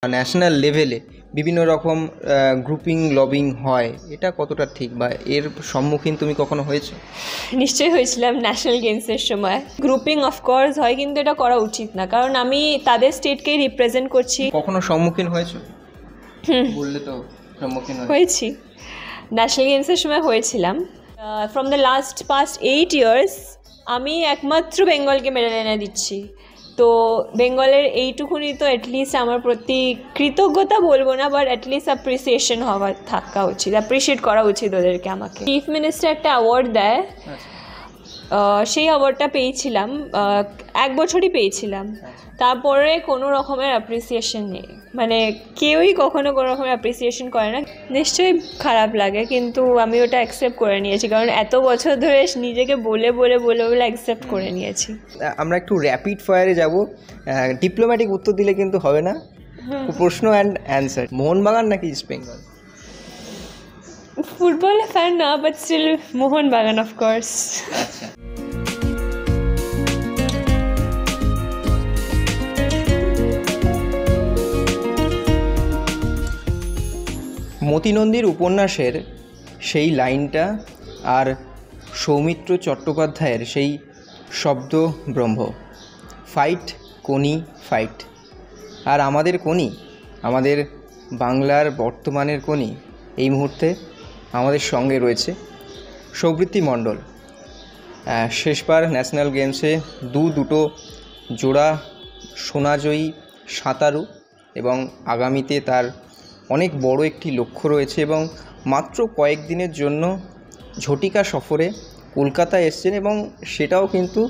National লেভেলে বিভিন্ন রকম গ্রুপিং লবিং হয়, এটা কতটা ঠিক বা এর সম্মুখীন তুমি কখনো হয়েছো? নিশ্চয়ই হয়েছিলাম ন্যাশনাল গেমসের সময়। গ্রুপিং অফকোর্স হয়, কিন্তু এটা করা উচিত না, কারণ আমি তাদের স্টেটকেই রিপ্রেজেন্ট করছি। কখনো সম্মুখীন হয়েছো? বললে তো সম্মুখীন হয়েছি, ন্যাশনাল গেমসের সময় হয়েছিলাম। ফ্রম দ্য পাস্ট 8 years আমি একমাত্র বেঙ্গলকে মেডেল এনে দিচ্ছি। তো বেঙ্গলের এইটুকুনি তো অ্যাটলিস্ট আমার প্রতি কৃতজ্ঞতা বলবো না, বাট অ্যাটলিস্ট অ্যাপ্রিসিয়েশন থাকা উচিত, অ্যাপ্রিসিয়েট করা উচিত ওদেরকে। আমাকে চিফ মিনিস্টার একটা অ্যাওয়ার্ড দেয়, সেই অ্যাওয়ার্ডটা পেয়েছিলাম, 1 বছরই পেয়েছিলাম। তারপরে কোনো রকমের অ্যাপ্রিসিয়েশন নেই, মানে কেউই কখনো কোনো রকমের অ্যাপ্রিসিয়েশন করে না। নিশ্চয়ই খারাপ লাগে, কিন্তু আমি ওটা অ্যাকসেপ্ট করে নিয়েছি, কারণ এত বছর ধরে নিজেকে বলে বলে বলে বলে অ্যাকসেপ্ট করে নিয়েছি। আমরা একটু র্যাপিড ফায়ারে যাব, ডিপ্লোম্যাটিক উত্তর দিলে কিন্তু হবে না, প্রশ্ন অ্যান্ড অ্যান্সার। মোহনবাগান নাকি ইস্ট বেঙ্গল? ফুটবল ফ্যান না, বাট স্টিল মোহনবাগান অফকোর্স। আচ্ছা, মতিনন্দীর উপন্যাসের সেই লাইনটা আর সৌমিত্র চট্টোপাধ্যায়ের সেই শব্দ ব্রহ্ম, ফাইট কোনি ফাইট। আর আমাদের কোনি, আমাদের বাংলার বর্তমানের কোনি এই মুহূর্তে আমাদের সঙ্গে রয়েছে সৌবৃত্তি মণ্ডল। শেষবার ন্যাশনাল গেমসে দুটো জোড়া সোনাজয়ী সাঁতারু, এবং আগামীতে তার অনেক বড় একটি লক্ষ্য রয়েছে, এবং মাত্র কয়েকদিনের জন্য ঝটিকা সফরে কলকাতায় এসছেন, এবং সেটাও কিন্তু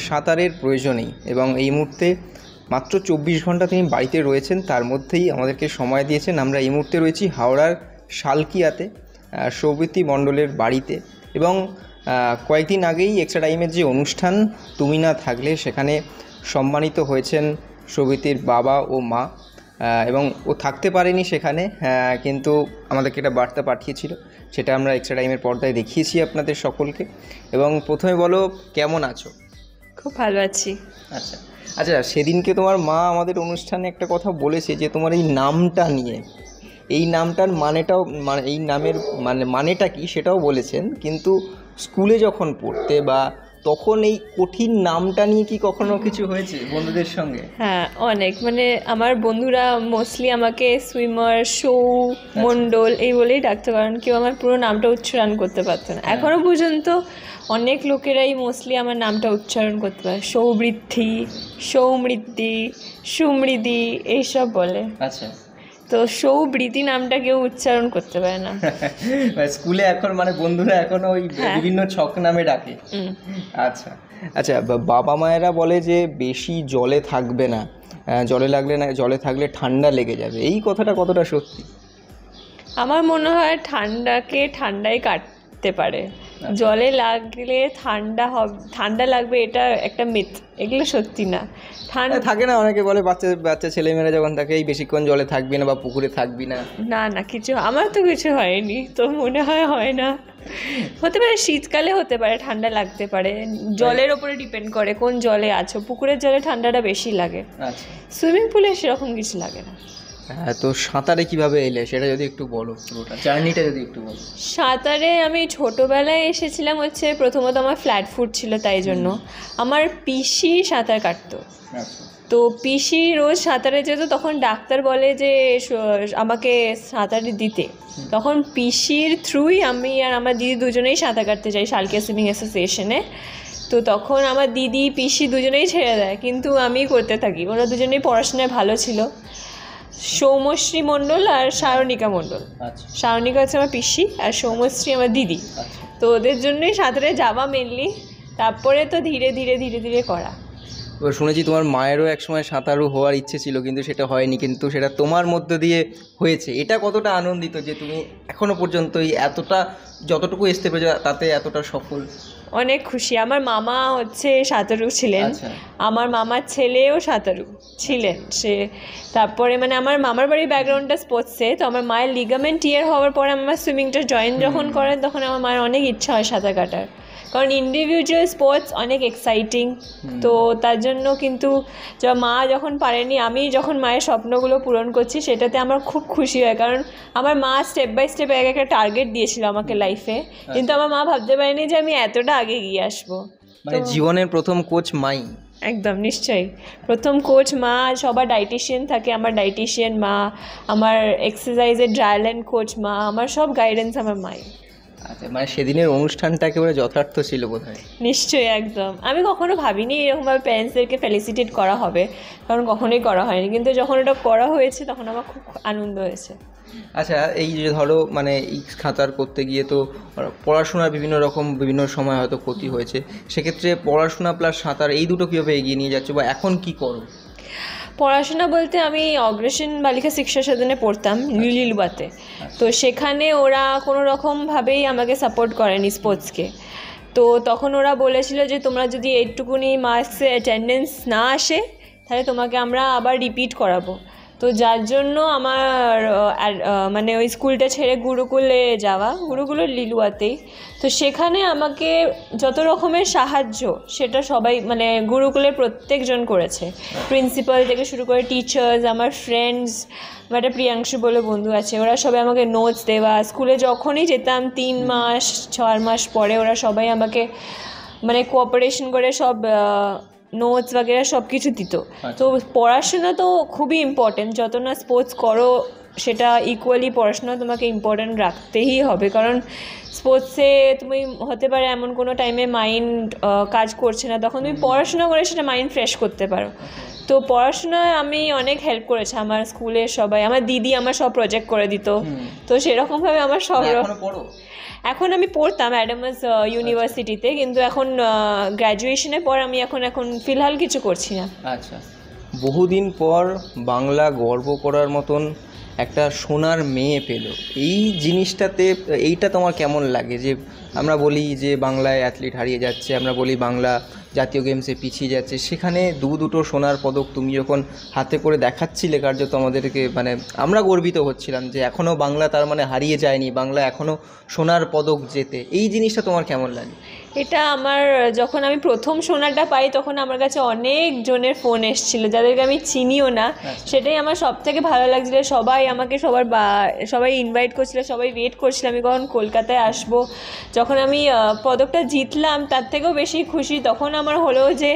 সাঁতারের প্রয়োজনেই। এবং এই মুহূর্তে মাত্র 24 ঘন্টা তিনি বাড়িতে রয়েছেন, তার মধ্যেই আমাদেরকে সময় দিয়েছেন। আমরা এই মুহূর্তে রয়েছি হাওড়ার শালকিয়াতে, সৌবৃত্তি মণ্ডলের বাড়িতে। এবং কয়েকদিন আগেই এক্সট্রা টাইমের যে অনুষ্ঠান তুমি না থাকলে, সেখানে সম্মানিত হয়েছেন সৌবৃত্তির বাবা ও মা, এবং ও থাকতে পারেনি সেখানে, কিন্তু আমাদেরকে একটা বার্তা পাঠিয়েছিল, সেটা আমরা এক্সট্রা টাইমের পর্দায় দেখিয়েছি আপনাদের সকলকে। এবং প্রথমে বলো, কেমন আছো? খুব ভালো আছি। আচ্ছা আচ্ছা, সেদিনকে তোমার মা আমাদের অনুষ্ঠানে একটা কথা বলেছে যে তোমার এই নামটা নিয়ে, এই নামটার মানেটাও, মানে এই নামের মানেটা কি সেটাও বলেছেন, কিন্তু স্কুলে যখন পড়তে বা তখন এই কঠিন নামটা নিয়ে কি কখনো কিছু হয়েছে বন্ধুদের সঙ্গে? হ্যাঁ, অনেক, মানে আমার বন্ধুরা মোস্টলি আমাকে সুইমার, সৌ মণ্ডল এই বলেই ডাকতো, কারণ কেউ আমার পুরো নামটা উচ্চারণ করতে পারতো না। এখনও পর্যন্ত অনেক লোকেরাই মোস্টলি আমার নামটা উচ্চারণ করতে পারে, সৌবৃদ্ধি, সৌমৃদ্ধি, সুমৃদ্ধি এইসব বলে। আচ্ছা, তো সৌবৃদ্ধি নামটা কেউ উচ্চারণ করতে পারে না। স্কুলে এখন মানে বন্ধুরা এখনো ওই বিভিন্ন ছক নামে ডাকে। আচ্ছা আচ্ছা, বাবা মায়েরা বলে যে বেশি জলে থাকবে না, জলে থাকলে ঠান্ডা লেগে যাবে, এই কথাটা কতটা সত্যি? আমার মনে হয় ঠান্ডাই কাটতে পারে, জলে লাগলে ঠান্ডা লাগবে, এটা একটা মিথ, এগুলো সত্যি না। ঠান্ডা থাকে না, অনেকে বলে বাচ্চা ছেলেমেয়েরা যখন থাকে এই বেশিক্ষণ জলে থাকবি না বা পুকুরে থাকবি না। না, কিছু আমার তো কিছু হয়নি, তো মনে হয় না। হতে পারে শীতকালে, হতে পারে ঠান্ডা লাগতে পারে, জলের ওপরে ডিপেন্ড করে কোন জলে আছো। পুকুরের জলে ঠান্ডাটা বেশি লাগে, সুইমিং পুলে সেরকম কিছু লাগে না। হ্যাঁ, তো সাঁতারে কিভাবে এলে সেটা যদি একটু বলো, পুরোটা জার্নিটা যদি একটু বলো। সাঁতারে আমি ছোটোবেলায় এসেছিলাম, প্রথমত আমার ফ্ল্যাট ফুট ছিল, তাই জন্য আমার পিসি সাঁতার কাটতো। তো পিসি রোজ সাঁতারে যেত, তখন ডাক্তার বলে যে আমাকে সাঁতারে দিতে, তখন পিসির থ্রুই আমি আর আমার দিদি দুজনেই সাঁতার কাটতে যাই শালকিয়া সুইমিং অ্যাসোসিয়েশনে। তো তখন আমার দিদি পিসি দুজনেই ছেড়ে দেয়, কিন্তু আমি করতে থাকি। ওরা দুজনেই পড়াশোনায় ভালো ছিল, সৌমশ্রী মণ্ডল আর সায়নিকা মণ্ডল। সায়নিকা হচ্ছে আমার পিসি আর সৌমশ্রী আমার দিদি। তো ওদের জন্যই সাঁতারে যাওয়া মেনলি, তারপরে তো ধীরে ধীরে ধীরে ধীরে করা। এবার শুনেছি তোমার মায়েরও একসময় সাঁতারু হওয়ার ইচ্ছে ছিল, কিন্তু সেটা হয়নি, কিন্তু সেটা তোমার মধ্যে দিয়ে হয়েছে। এটা কতটা আনন্দিত যে তুমি এখনো পর্যন্ত এতটা যতটুকু আসতে পেরেছো তাতে এতটা সফল? অনেক খুশি। আমার মামা সাঁতারু ছিলেন, আমার মামার ছেলেও সাঁতারু ছিলেন। তারপরে মানে আমার মামার বাড়ির ব্যাকগ্রাউন্ডটা স্পোর্টসে, তো আমার মায়ের লিগামেন্ট টিয়ার হওয়ার পরে আমার সুইমিংটা জয়েন যখন করেন, তখন আমার মায়ের অনেক ইচ্ছা হয় সাঁতার কাটার, কারণ ইন্ডিভিজুয়াল স্পোর্টস অনেক এক্সাইটিং। তো তার জন্য কিন্তু মা যখন পারেনি, আমি যখন মায়ের স্বপ্নগুলো পূরণ করছি সেটাতে আমার খুব খুশি হয়। কারণ আমার মা স্টেপ বাই স্টেপ একটা টার্গেট দিয়েছিল আমাকে লাইফে, কিন্তু আমার মা ভাবতে পারেনি যে আমি এতটা আগে গিয়ে আসবো। মানে জীবনের প্রথম কোচ মাই। একদম নিশ্চয়ই, প্রথম কোচ মা। সবার ডায়েটিশিয়ান থাকে, আমার ডায়েটিশিয়ান মা, আমার এক্সারসাইজের ট্রায়াল অ্যান্ড কোচ মা, আমার সব গাইডেন্স আমার মাই। আচ্ছা, মানে সেদিনের অনুষ্ঠানটা একেবারে যথার্থ ছিল বোধহয়। নিশ্চয়ই, একদম। আমি কখনো ভাবিনি এরকমভাবে প্যারেন্টসদেরকে ফেলিসিটেট করা হবে, কারণ কখনোই করা হয়নি, কিন্তু যখন এটা করা হয়েছে তখন আমার খুব আনন্দ হয়েছে। আচ্ছা, এই যে ধরো মানে এই সাঁতার করতে গিয়ে তো পড়াশোনার বিভিন্ন সময় হয়তো ক্ষতি হয়েছে, সেক্ষেত্রে পড়াশোনা প্লাস সাঁতার এই দুটো কীভাবে এগিয়ে নিয়ে যাচ্ছ বা এখন কি করো? পড়াশোনা বলতে আমি অগ্রসেন বালিকা শিক্ষা সদনে পড়তাম লিলুয়াতে। তো সেখানে ওরা কোনো রকমভাবেই আমাকে সাপোর্ট করেনি স্পোর্টসকে। তো তখন ওরা বলেছিল যে তোমরা যদি এইটুকুনি মার্কসে অ্যাটেন্ডেন্স না আসে তাহলে তোমাকে আমরা আবার রিপিট করাবো। তো যার জন্য আমার মানে ওই স্কুলটা ছেড়ে গুরুকুলে যাওয়া, গুরুকুলের লিলুয়াতেই। তো সেখানে আমাকে যত রকমের সাহায্য সেটা সবাই মানে গুরুকুলের প্রত্যেকজন করেছে, প্রিন্সিপাল থেকে শুরু করে টিচার্স, আমার ফ্রেন্ডস, আমার একটা প্রিয়াংশু বলে বন্ধু আছে, ওরা সবাই আমাকে নোটস দেওয়া, স্কুলে যখনই যেতাম 3 মাস 6 মাস পরে ওরা সবাই আমাকে মানে কোঅপারেশন করে সব নোটস বাগেরা সব কিছু দিত। তো পড়াশোনা তো খুবই ইম্পর্টেন্ট, যত না স্পোর্টস করো সেটা ইকুয়ালি পড়াশোনা তোমাকে ইম্পর্টেন্ট রাখতেই হবে। কারণ স্পোর্টসে তুমি হতে পারে এমন কোনো টাইমে মাইন্ড কাজ করছে না, তখন তুমি পড়াশোনা করে সেটা মাইন্ড ফ্রেশ করতে পারো। তো পড়াশোনায় আমি অনেক হেল্প করেছি, আমার স্কুলের সবাই, আমার দিদি আমার সব প্রজেক্ট করে দিত। তো সেরকমভাবে আমার সব এখন আমি পড়তাম অ্যাডামাস ইউনিভার্সিটিতে, কিন্তু এখন গ্র্যাজুয়েশনের পর আমি এখন ফিলহাল কিছু করছি না। আচ্ছা, বহুদিন পর বাংলা গর্ব করার মতন একটা সোনার মেয়ে পেল, এই জিনিসটাতে এইটা তোমার কেমন লাগে? যে আমরা বলি যে বাংলায় অ্যাথলিট হারিয়ে যাচ্ছে, আমরা বলি বাংলা জাতীয় গেমসে পিছিয়ে যাচ্ছে, সেখানে দুটো সোনার পদক তুমি যখন হাতে করে দেখাচ্ছিলে কার্যত আমাদেরকে, মানে আমরা গর্বিত হচ্ছিলাম যে এখনও বাংলা তার মানে হারিয়ে যায়নি, বাংলা এখনও সোনার পদক জেতে। এই জিনিসটা তোমার কেমন লাগে? এটা আমার যখন আমি প্রথম সোনাটা পাই তখন আমার কাছে অনেক জনের ফোন এসেছিলো যাদেরকে আমি চিনিও না। সেটাই আমার সব থেকে ভালো লাগছিলো, সবাই আমাকে সবাই ইনভাইট করছিল, সবাই ওয়েট করছিল আমি কখন কলকাতায় আসবো। যখন আমি পদকটা জিতলাম তার থেকেও বেশি খুশি তখন আমার হলো যে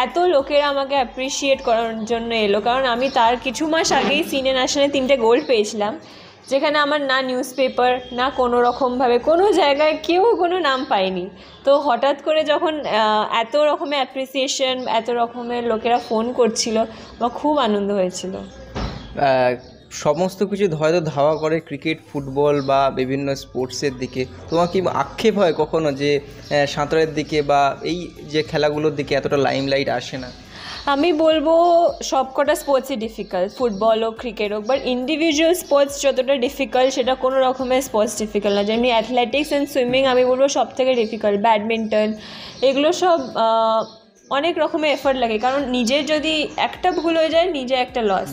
এত লোকেরা আমাকে অ্যাপ্রিসিয়েট করার জন্য এলো। কারণ আমি তার কিছু মাস আগেই সিনিয়র ন্যাশনালে 3টে গোল্ড পেয়েছিলাম, যেখানে আমার না নিউজ পেপার না কোনো রকমভাবে কোনো জায়গায় কেউ কোনো নাম পায়নি। তো হঠাৎ করে যখন এত রকমের অ্যাপ্রিসিয়েশন, এত রকমের লোকেরা ফোন করছিল, আমার খুব আনন্দ হয়েছিল। সমস্ত কিছু হয়তো ধাওয়া করে ক্রিকেট, ফুটবল বা বিভিন্ন স্পোর্টসের দিকে, তোমার কি আক্ষেপ হয় কখনো যে সাঁতারের দিকে বা এই যে খেলাগুলোর দিকে এতটা লাইমলাইট আসে না? আমি বলবো সবকটা স্পোর্টসই ডিফিকাল্ট, ফুটবল হোক ক্রিকেট হোক, বাট ইন্ডিভিজুয়াল স্পোর্টস যতটা ডিফিকাল্ট সেটা কোনো রকমের স্পোর্টস ডিফিকাল্ট না। যেমনি অ্যাথলেটিক্স অ্যান্ড সুইমিং আমি বলবো সব থেকে ডিফিকাল্ট, ব্যাডমিন্টন, এগুলো সব অনেক রকমের এফর্ট লাগে। কারণ নিজের যদি একটা ভুল হয়ে যায় নিজে একটা লস।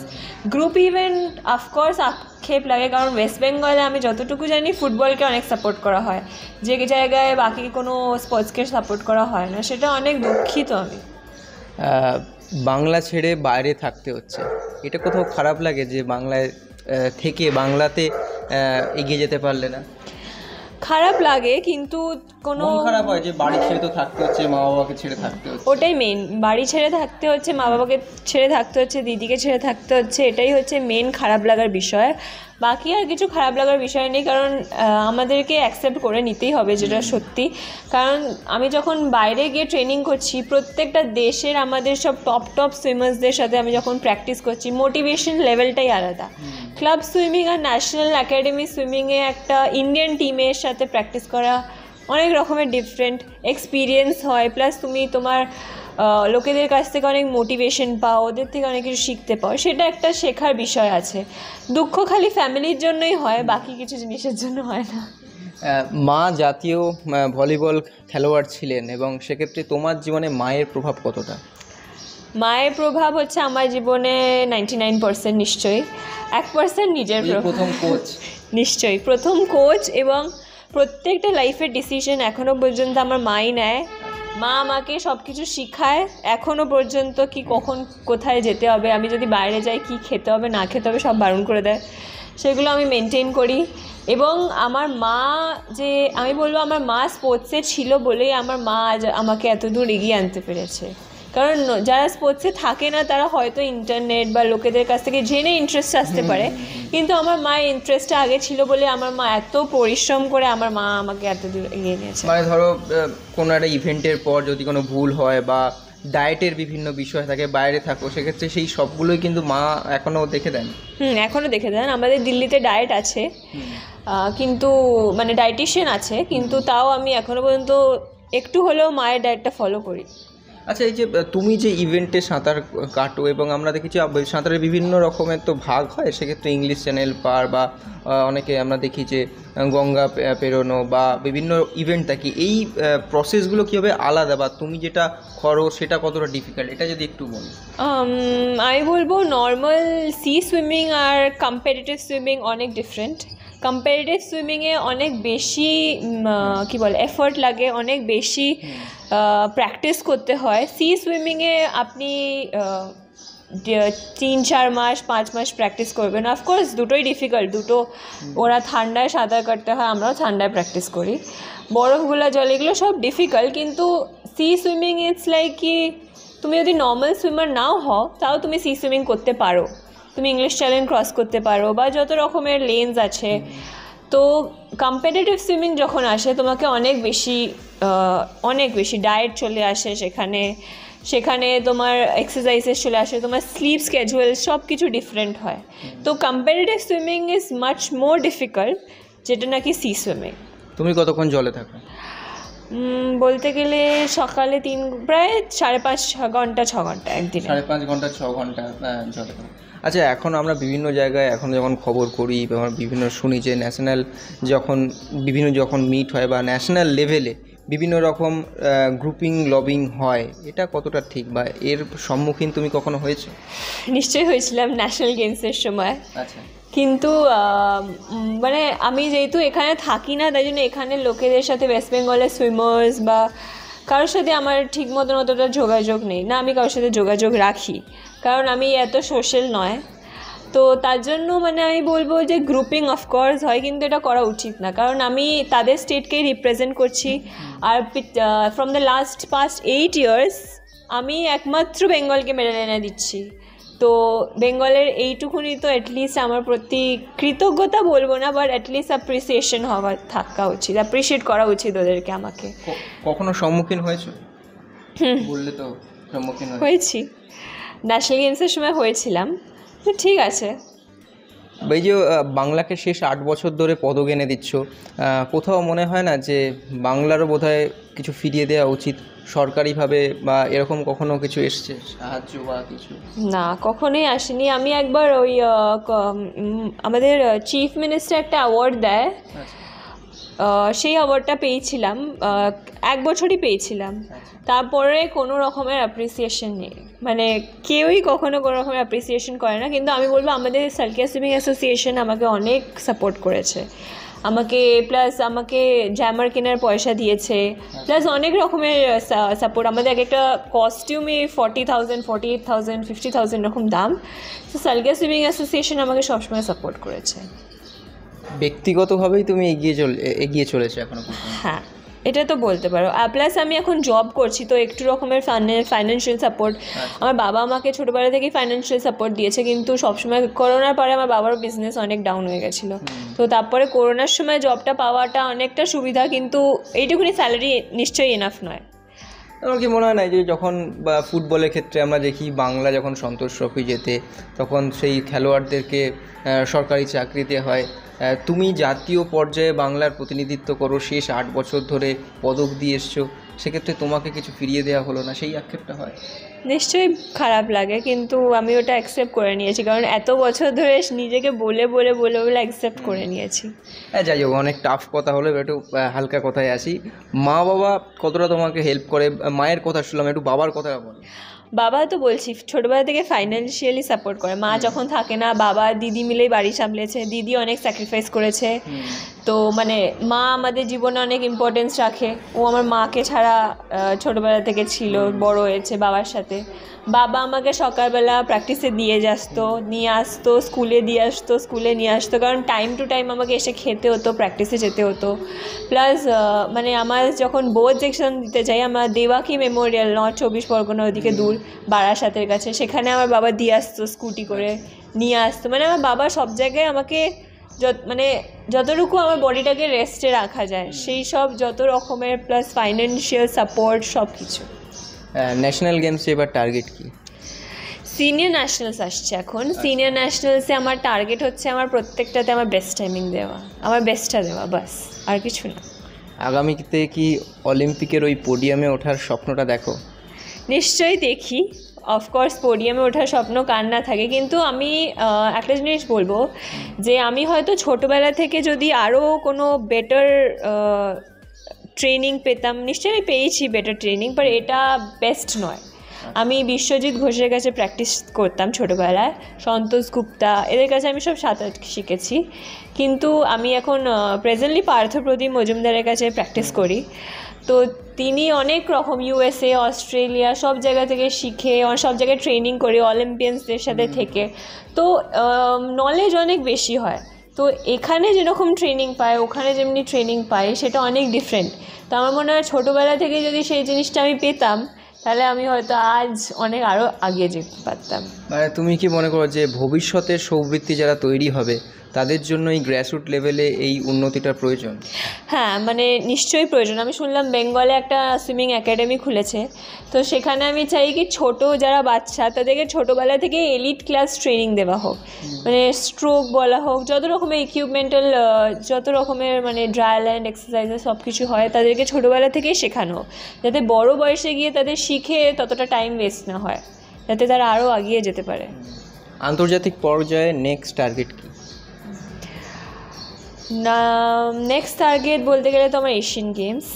গ্রুপ ইভেন্ট অফকোর্স আক্ষেপ লাগে, কারণ ওয়েস্ট বেঙ্গলে আমি যতটুকু জানি ফুটবলকে অনেক সাপোর্ট করা হয়, যে জায়গায় বাকি কোনো স্পোর্টসকে সাপোর্ট করা হয় না, সেটা অনেক দুঃখিত আমি। বাংলা ছেড়ে বাইরে থাকতে হচ্ছে, এটা কোথাও খারাপ লাগে যে বাংলায় থেকে বাংলাতে এগিয়ে যেতে পারলে না? খারাপ লাগে, কিন্তু কোনো খারাপ হয় যে বাড়ি ছেড়ে তো থাকতে হচ্ছে, মা বাবাকে ছেড়ে থাকতে হচ্ছে। ওটাই মেন, বাড়ি ছেড়ে থাকতে হচ্ছে, মা বাবাকে ছেড়ে থাকতে হচ্ছে, দিদিকে ছেড়ে থাকতে হচ্ছে, এটাই হচ্ছে মেন খারাপ লাগার বিষয়। বাকি আর কিছু খারাপ লাগার বিষয় নেই, কারণ আমাদেরকে অ্যাকসেপ্ট করে নিতেই হবে যেটা সত্যি। কারণ আমি যখন বাইরে গিয়ে ট্রেনিং করছি, প্রত্যেকটা দেশের আমাদের সব টপ সুইমার্সদের সাথে আমি যখন প্র্যাকটিস করছি, মোটিভেশন লেভেলটাই আলাদা। ক্লাব সুইমিং আর ন্যাশনাল একাডেমি সুইমিংয়ে একটা ইন্ডিয়ান টিমের সাথে প্র্যাকটিস করা অনেক রকমের ডিফারেন্ট এক্সপিরিয়েন্স হয়, প্লাস তুমি তোমার লোকেদের কাছ থেকে অনেক মোটিভেশন পাও, ওদের থেকে অনেক কিছু শিখতে পাও, সেটা একটা শেখার বিষয় আছে। দুঃখ খালি ফ্যামিলির জন্যই হয়, বাকি কিছু জিনিসের জন্য হয় না। মা জাতীয় ভলিবল খেলোয়াড় ছিলেন, এবং সেক্ষেত্রে তোমার জীবনে মায়ের প্রভাব কতটা? মায়ের প্রভাব হচ্ছে আমার জীবনে 99% নিশ্চয়ই, 1% নিজের প্রথম কোচ। নিশ্চয়ই প্রথম কোচ, এবং প্রত্যেকটা লাইফের ডিসিশন এখনও পর্যন্ত আমার মাই নেয়। মা আমাকে সব কিছু শেখায় এখনও পর্যন্ত, কি কখন কোথায় যেতে হবে, আমি যদি বাইরে যাই কি খেতে হবে না খেতে হবে সব বারণ করে দেয়, সেগুলো আমি মেনটেন করি। এবং আমার মা, যে আমি বলবো আমার মা স্পোর্টসে ছিল বলেই আমার মা আজ আমাকে এত দূর এগিয়ে আনতে পেরেছে। কারণ যারা স্পোর্টসে থাকে না তারা হয়তো ইন্টারনেট বা লোকেদের কাছ থেকে জেনে ইন্টারেস্ট আসতে পারে, কিন্তু আমার মায়ের ইন্টারেস্টটা আগে ছিল বলে আমার মা এত পরিশ্রম করে আমার মা আমাকে এত দূর এগিয়ে নিয়েছে। মানে ধরো কোনো একটা ইভেন্টের পর যদি কোনো ভুল হয় বা ডায়েটের বিভিন্ন বিষয় থাকে, বাইরে থাকো, সেক্ষেত্রে সেই সবগুলোই কিন্তু মা এখনও দেখে দেন। এখনও দেখে দেন। আমাদের দিল্লিতে ডায়েট আছে, কিন্তু মানে ডায়েটিশিয়ান আছে, কিন্তু তাও আমি এখনও পর্যন্ত একটু হলেও মায়ের ডায়েটটা ফলো করি। আচ্ছা, এই যে তুমি যে ইভেন্টে সাঁতার কাটো, এবং আমরা দেখেছি সাঁতারের বিভিন্ন রকমের তো ভাগ হয়, সেক্ষেত্রে ইংলিশ চ্যানেল পার বা অনেকে আমরা দেখি যে গঙ্গা পেরোনো বা বিভিন্ন ইভেন্ট থাকে, এই প্রসেসগুলো কীভাবে আলাদা বা তুমি যেটা করো সেটা কতটা ডিফিকাল্ট, এটা যদি একটু বলো। আমি বলবো নর্মাল সি সুইমিং আর কম্পিটিটিভ সুইমিং অনেক ডিফারেন্ট। কম্পারেটিভ সুইমিংয়ে অনেক বেশি কী বলে এফর্ট লাগে, অনেক বেশি প্র্যাকটিস করতে হয়। সি সুইমিংয়ে আপনি 3-4 মাস 5 মাস প্র্যাকটিস করবেন। অফকোর্স দুটোই ডিফিকাল্ট, দুটো ওরা ঠান্ডায় সাঁতার কাটতে হয়, আমরাও ঠান্ডায় প্র্যাকটিস করি, বরফগুলো জল এগুলো সব ডিফিকাল্ট। কিন্তু সি সুইমিং ইটস লাইক কি তুমি যদি নর্মাল সুইমার নাও হও তাও তুমি সি সুইমিং করতে পারো, তুমি ইংলিশ চ্যানেল ক্রস করতে পারো বা যত রকমের লেন্স আছে। তো কম্পিটিটিভ সুইমিং যখন আসে তোমাকে অনেক বেশি ডায়েট চলে আসে, সেখানে তোমার এক্সারসাইজেস চলে আসে, তোমার স্লিপ স্কেজুয়াল সব কিছু ডিফারেন্ট হয়। তো competitive swimming is much more difficult, যেটা নাকি সি সুইমিং। তুমি কতক্ষণ জলে থাকো? বলতে গেলে সকালে প্রায় 5.5 ঘন্টা 6 ঘন্টা একদিন। 5.5 ঘন্টা 6 ঘন্টা জলে থাকো। আচ্ছা, এখন আমরা বিভিন্ন জায়গায় এখন যখন খবর করি বা বিভিন্ন শুনি যে ন্যাশনাল যখন মিট হয় বা ন্যাশনাল লেভেলে বিভিন্ন রকম গ্রুপিং লবিং হয়, এটা কতটা ঠিক বা এর সম্মুখীন তুমি কখনো হয়েছো? নিশ্চয়ই হয়েছিলাম ন্যাশনাল গেমসের সময়। আচ্ছা। কিন্তু মানে আমি যেহেতু এখানে থাকি না, তাই জন্য এখানে লোকেদের সাথে ওয়েস্ট বেঙ্গলের সুইমার্স বা কারোর সাথে আমার ঠিক মতন অতটা যোগাযোগ নেই না, আমি কারোর সাথে যোগাযোগ রাখি কারণ আমি এত সোশ্যাল নয়। তো তার জন্য মানে আমি বলবো যে গ্রুপিং অফকোর্স হয়, কিন্তু এটা করা উচিত না, কারণ আমি তাদের স্টেটকেই রিপ্রেজেন্ট করছি। Are from the past 8 years আমি একমাত্র বেঙ্গলকে মেডেল এনে দিচ্ছি। তো বেঙ্গলের এইটুকুনি তো অ্যাটলিস্ট আমার প্রতি কৃতজ্ঞতা বলবো না, বাট অ্যাটলিস্ট অ্যাপ্রিসিয়েশন থাকা উচিত, অ্যাপ্রিসিয়েট করা উচিত ওদেরকে। আমাকে কখনো সম্মুখীন হয়েছো? বললে তো সম্মুখীন হয়েছি, ন্যাশনাল গেমসের সময় হয়েছিলাম। ঠিক আছে, এই যে বাংলাকে শেষ 8 বছর ধরে পদক এনে দিচ্ছ, কোথাও মনে হয় না যে বাংলারও বোধহয় কিছু ফিরিয়ে দেওয়া উচিত সরকারিভাবে, বা এরকম কখনো কিছু এসছে সাহায্য বা কিছু? না, কখনোই আসেনি। আমি একবার ওই আমাদের চিফ মিনিস্টার একটা অ্যাওয়ার্ড দেয়, সেই অ্যাওয়ার্ডটা পেয়েছিলাম, 1 বছরই পেয়েছিলাম। তারপরে কোনো রকমের অ্যাপ্রিসিয়েশন নেই, মানে কেউই কখনো কোনো রকমের অ্যাপ্রিসিয়েশন করে না। কিন্তু আমি বলবো আমাদের সালকিয়া সুইমিং অ্যাসোসিয়েশন আমাকে অনেক সাপোর্ট করেছে, আমাকে জ্যামার কেনার পয়সা দিয়েছে, প্লাস অনেক রকমের সাপোর্ট। আমাদের একটা কস্টিউমে 40,000, 48,000, 50,000 এরকম দাম। তো সালকিয়া সুইমিং অ্যাসোসিয়েশন আমাকে সবসময় সাপোর্ট করেছে। ব্যক্তিগতভাবেই তুমি এগিয়ে চলেছো এখনো? হ্যাঁ, এটা তো বলতে পারো। প্লাস আমি এখন জব করছি, তো একটু রকমের ফাইন্যান্সিয়াল সাপোর্ট। আমার বাবা আমাকে ছোটোবেলা থেকেই ফাইন্যান্সিয়াল সাপোর্ট দিয়েছে, কিন্তু সবসময় করোনার পরে আমার বাবার বিজনেস অনেক ডাউন হয়ে গেছিলো। তো তারপরে করোনার সময় জবটা পাওয়াটা অনেকটা সুবিধা, কিন্তু এইটুকুনি স্যালারি নিশ্চয়ই এনাফ নয়। আমার কি মনে হয় না যে যখন বা ফুটবলের ক্ষেত্রে আমরা দেখি বাংলা যখন সন্তোষ ট্রফি জেতে, তখন সেই খেলোয়াড়দেরকে সরকারি চাকরিতে হয়। তুমি জাতীয় পর্যায়ে বাংলার প্রতিনিধিত্ব করো, শেষ 8 বছর ধরে পদক দিয়ে এসছো, সেক্ষেত্রে তোমাকে কিছু ফিরিয়ে দেওয়া হলো না, সেই আক্ষেপটা হয়? নিশ্চয়ই খারাপ লাগে, কিন্তু আমি ওটা অ্যাকসেপ্ট করে নিয়েছি, কারণ এত বছর ধরে নিজেকে বলে অ্যাকসেপ্ট করে নিয়েছি। হ্যাঁ, যাই হোক, অনেক টাফ কথা হলো, একটু হালকা কথায় আসি। মা বাবা কতটা তোমাকে হেল্প করে? মায়ের কথা শুনলাম, একটু বাবার কথা বল। বাবা তো বলছি ছোটোবেলা থেকে ফাইন্যান্সিয়ালি সাপোর্ট করে। মা যখন থাকে না, বাবা দিদি মিলেই বাড়ি সামলেছে, দিদি অনেক স্যাক্রিফাইস করেছে। তো মানে মা আমাদের জীবনে অনেক ইম্পর্টেন্স রাখে। ও আমার মাকে ছাড়া ছোটোবেলা থেকে ছিল, বড় হয়েছে বাবার সাথে। বাবা আমাকে সকালবেলা প্র্যাকটিসে নিয়ে আসতো, স্কুলে নিয়ে আসতো, কারণ টাইম টু টাইম আমাকে এসে খেতে হতো, প্র্যাকটিসে যেতে হতো। প্লাস মানে আমার যখন বোর্ড সেকশন দিতে যাই, আমার দেওয়াকি মেমোরিয়াল, নর্থ 24 পরগনা, ওদিকে দূর, বারাসাতের কাছে, সেখানে আমার বাবা দিয়ে আসতো স্কুটি করে, নিয়ে আসতো। মানে আমার বাবা সব জায়গায় আমাকে মানে যতটুকু আমার বডিটাকে রেস্টে রাখা যায় সেই সব যত রকমের, প্লাস ফাইন্যান্সিয়াল সাপোর্ট, সব কিছু। ন্যাশনাল গেমসে এবার টার্গেট কি? সিনিয়র ন্যাশনালস আসছে এখন। সিনিয়র ন্যাশনালসে আমার টার্গেট হচ্ছে আমার প্রত্যেকটাতে আমার বেস্ট টাইমিং দেওয়া, আমার বেস্টটা দেওয়া, বাস, আর কিছু না। আগামীতে কি অলিম্পিকের ওই পোডিয়ামে ওঠার স্বপ্নটা দেখো? নিশ্চয়ই দেখি, অফকোর্স পোডিয়ামে ওঠার স্বপ্ন কার না থাকে, কিন্তু আমি একটা জিনিস বলবো যে আমি হয়তো ছোটোবেলা থেকে যদি আরও কোনো বেটার ট্রেনিং পেতাম, নিশ্চয়ই আমি পেয়েছি বেটার ট্রেনিং, বাট এটা বেস্ট নয়। আমি বিশ্বজিৎ ঘোষের কাছে প্র্যাকটিস করতাম ছোটোবেলায়, সন্তোষ গুপ্তা, এদের কাছে আমি সব সাঁতার শিখেছি। কিন্তু আমি এখন প্রেজেন্টলি পার্থপ্রদীপ মজুমদারের কাছে প্র্যাকটিস করি। তো তিনি অনেক রকম USA, অস্ট্রেলিয়া, সব জায়গা থেকে শিখে, সব জায়গায় ট্রেনিং করে, অলিম্পিয়ানসদের সাথে থেকে, তো নলেজ অনেক বেশি হয়। তো এখানে যেরকম ট্রেনিং পায়, ওখানে যেমনি ট্রেনিং পায়, সেটা অনেক ডিফারেন্ট। তো আমার মনে হয় ছোটোবেলা থেকে যদি সেই জিনিসটা আমি পেতাম, তাহলে আমি হয়তো আজ অনেক আরও এগিয়ে যেতে পারতাম। মানে তুমি কি মনে করো যে ভবিষ্যতের সৌবৃত্তি যারা তৈরি হবে তাদের জন্য এই গ্রাসরুট লেভেলে এই উন্নতিটা প্রয়োজন? হ্যাঁ, মানে নিশ্চয়ই প্রয়োজন। আমি শুনলাম বেঙ্গলে একটা সুইমিং একাডেমি খুলেছে, তো সেখানে আমি চাই কি ছোটো যারা বাচ্চা তাদেরকে ছোটোবেলা থেকে এলিট ক্লাস ট্রেনিং দেওয়া হোক, মানে স্ট্রোক বলা হোক, যত রকমের ইকুইপমেন্টাল, যত রকমের মানে ড্রায়াল অ্যান্ড এক্সারসাইজেস সব কিছু হয়, তাদেরকে ছোটোবেলা থেকেই শেখানো, যাতে বড় বয়সে গিয়ে তাদের শিখে ততটা টাইম ওয়েস্ট না হয়, যাতে তারা আরও এগিয়ে যেতে পারে। আন্তর্জাতিক পর্যায়ে নেক্সট টার্গেট কি? না, নেক্সট টার্গেট বলতে গেলে তো আমার এশিয়ান গেমস,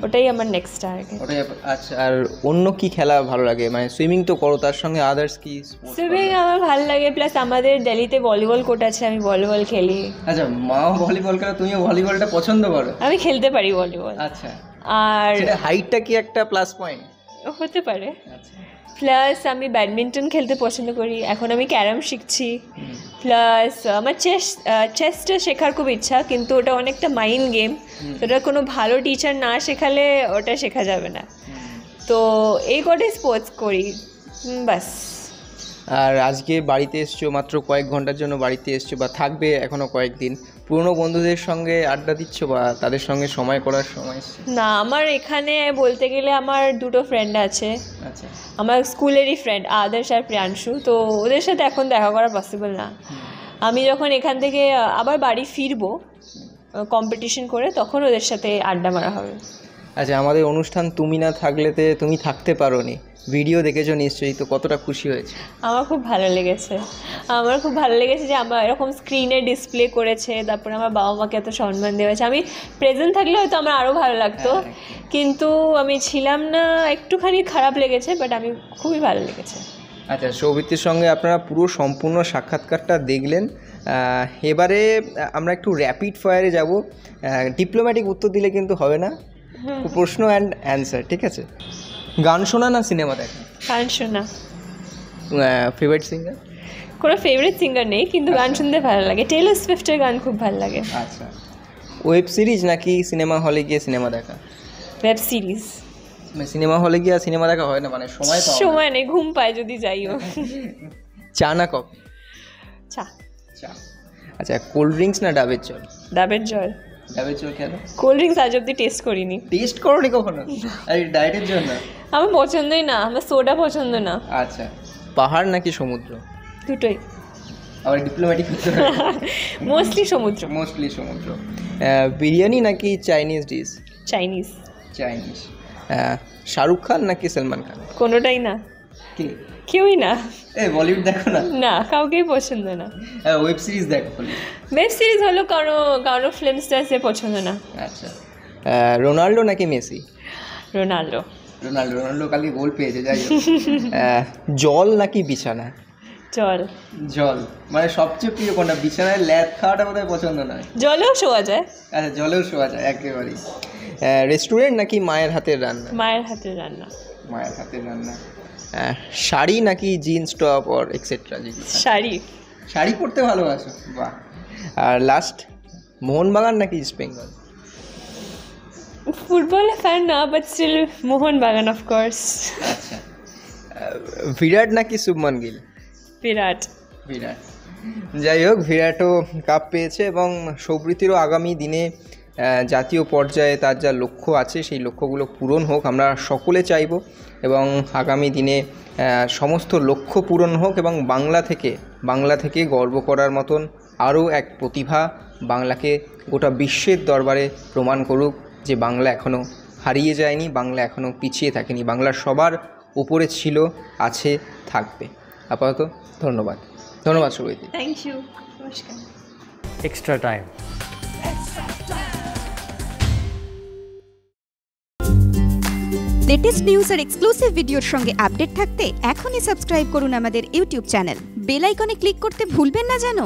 ওটাই আমার নেক্সট টার্গেট। ওটাই। আচ্ছা, আর অন্য কি খেলা ভালো লাগে? মানে সুইমিং তো করো, তার সঙ্গে আদার্স কি? সুইমিং আমার ভালো লাগে, প্লাস আমাদের দিল্লিতে ভলিবল কোর্ট আছে, আমি ভলিবল খেলি। আচ্ছা, মাও ভলিবল খেলো, তুমিও ভলিবলটা পছন্দ করো? আমি খেলতে পারি ভলিবল। আচ্ছা, আর হাইটটা কি একটা প্লাস পয়েন্ট? হতে পারে। আচ্ছা, প্লাস আমি ব্যাডমিন্টন খেলতে পছন্দ করি, এখন আমি ক্যারাম শিখছি। প্লাস আমার চেসটা শেখার খুব ইচ্ছা, কিন্তু ওটা অনেকটা মাইন্ড গেম, ওটা কোনো ভালো টিচার না শেখালে ওটা শেখা যাবে না। তো এই কটাই স্পোর্টস করি, বাস। আর আজকে বাড়িতে এসছো, মাত্র কয়েক ঘন্টার জন্য বাড়িতে এসছো, বা থাকবে এখনও কয়েকদিন, পুরনো বন্ধুদের সঙ্গে আড্ডা দিচ্ছ বা তাদের সঙ্গে সময় করার সময়? না, আমার এখানে বলতে গেলে আমার দুটো ফ্রেন্ড আছে। আচ্ছা, আমার স্কুলেরই ফ্রেন্ড, আদর্শ আর প্রিয়াংশু। তো ওদের সাথে এখন দেখা করা পসিবল না। আমি যখন এখান থেকে আবার বাড়ি ফিরবো কম্পিটিশন করে, তখন ওদের সাথে আড্ডা মারা হবে। আচ্ছা, আমাদের অনুষ্ঠান তুমি না থাকলেতে তুমি থাকতে পারোনি, ভিডিও দেখেছো নিশ্চয়ই, তো কতটা খুশি হয়েছে? আমার খুব ভালো লেগেছে যে আমার এরকম স্ক্রিনে ডিসপ্লে করেছে, তারপরে আমার বাবা মাকে এত সম্মান দেওয়া হয়েছে। আমি প্রেজেন্ট থাকলে হয়তো আমার আরও ভালো লাগতো, কিন্তু আমি ছিলাম না, একটুখানি খারাপ লেগেছে, বাট আমি খুবই ভালো লেগেছে। আচ্ছা, সৌভিত্তির সঙ্গে আপনারা পুরো সম্পূর্ণ সাক্ষাৎকারটা দেখলেন। এবারে আমরা একটু র্যাপিড ফায়ারে যাব, ডিপ্লোম্যাটিক উত্তর দিলে কিন্তু হবে না, প্রশ্ন অ্যান্ড অ্যান্সার, ঠিক আছে? গান শোনা না সিনেমা দেখা? গান শোনা। Favourite singer? কোনো ফেভারিট সিঙ্গার নেই, কিন্তু গান শুনতে ভালো লাগে। টেইলর সুইফটের গান খুব ভালো লাগে। আচ্ছা, ওয়েব সিরিজ নাকি সিনেমা হলে গিয়ে সিনেমা দেখা? Web series. সিনেমা হলে গিয়ে সিনেমা দেখা হয় না, মানে সময় নেই, ঘুম পায় যদি যাইও। চা না কফি? চা। আচ্ছা, কোল্ড ড্রিঙ্কস না ডাবের জল? ডাবের জল। ডাবের জল কেন? কোল্ড ড্রিঙ্কস আজ অব্দি টেস্ট করিনি। টেস্ট করোনি কখনো? আর ডায়েটের জন্য? আমার পছন্দই না, আমার সোডা পছন্দ না। আচ্ছা, পাহাড় নাকি সমুদ্র? দুটোই। আবার ডিপ্লোম্যাটিক? মোস্টলি সমুদ্র। বিরিয়ানি নাকি Chinese dish? Chinese. Shahrukh Khan নাকি সলমান খান? কোনোটাই না। কেউই না। বলিউড দেখো না? না, কাউকেই পছন্দ না। ওয়েব সিরিজ দেখো? ওয়েব সিরিজ হলো কারো ফিল্ম স্টারসে পছন্দ না। আচ্ছা, রোনাল্ডো নাকি মেসি? রোনাল্ডো। কালকে গোল পেয়েছে, যাই হোক। জল নাকি বিছানা? জল। জল মানে সবচেয়ে প্রিয় কোনটা? বিছানায় ল্যাদ খাওয়াটা বোধহয় পছন্দ নয়। জলেও শোয়া যায়। আচ্ছা, জলেও শোয়া যায় একেবারেই। রেস্টুরেন্ট নাকি মায়ের হাতের রান্না? মায়ের হাতের রান্না। মায়ের হাতের রান্না। শাড়ি নাকি jeans top or etcetera? Sari. Sari পরতে ভালোবাসো, বাহ। আর লাস্ট, মোহনবাগান নাকি ইস্ট বেঙ্গল? ফুটবলের ফ্যান না, বাট স্টিল মোহনবাগান অফকোর্স। আচ্ছা, বিরাট নাকি শুভমান গিল? বিরাট। বিরাট। যাই হোক, বিরাটও কাপ পেয়েছে এবং সৌপ্রীতিরও আগামী দিনে জাতীয় পর্যায়ে তার যা লক্ষ্য আছে সেই লক্ষ্যগুলো পূরণ হোক, আমরা সকলে চাইব। এবং আগামী দিনে সমস্ত লক্ষ্য পূরণ হোক এবং বাংলা থেকে গর্ব করার মতন আরও এক প্রতিভা বাংলাকে গোটা বিশ্বের দরবারে প্রমাণ করুক যে বাংলা এখনও হারিয়ে যায়নি, বাংলা এখনও পিছিয়ে থাকেনি, বাংলার সবার উপরে ছিল, আছে, থাকবে। আপাতত ধন্যবাদ সৌপ্রীতি। থ্যাংক ইউ, নমস্কার। Extra time. লেটেস্ট নিউজ আর এক্সক্লুসিভ ভিডিওর সঙ্গে আপডেট থাকতে এখনই সাবস্ক্রাইব করুন আমাদের ইউটিউব চ্যানেল। বেল আইকনে ক্লিক করতে ভুলবেন না যেন।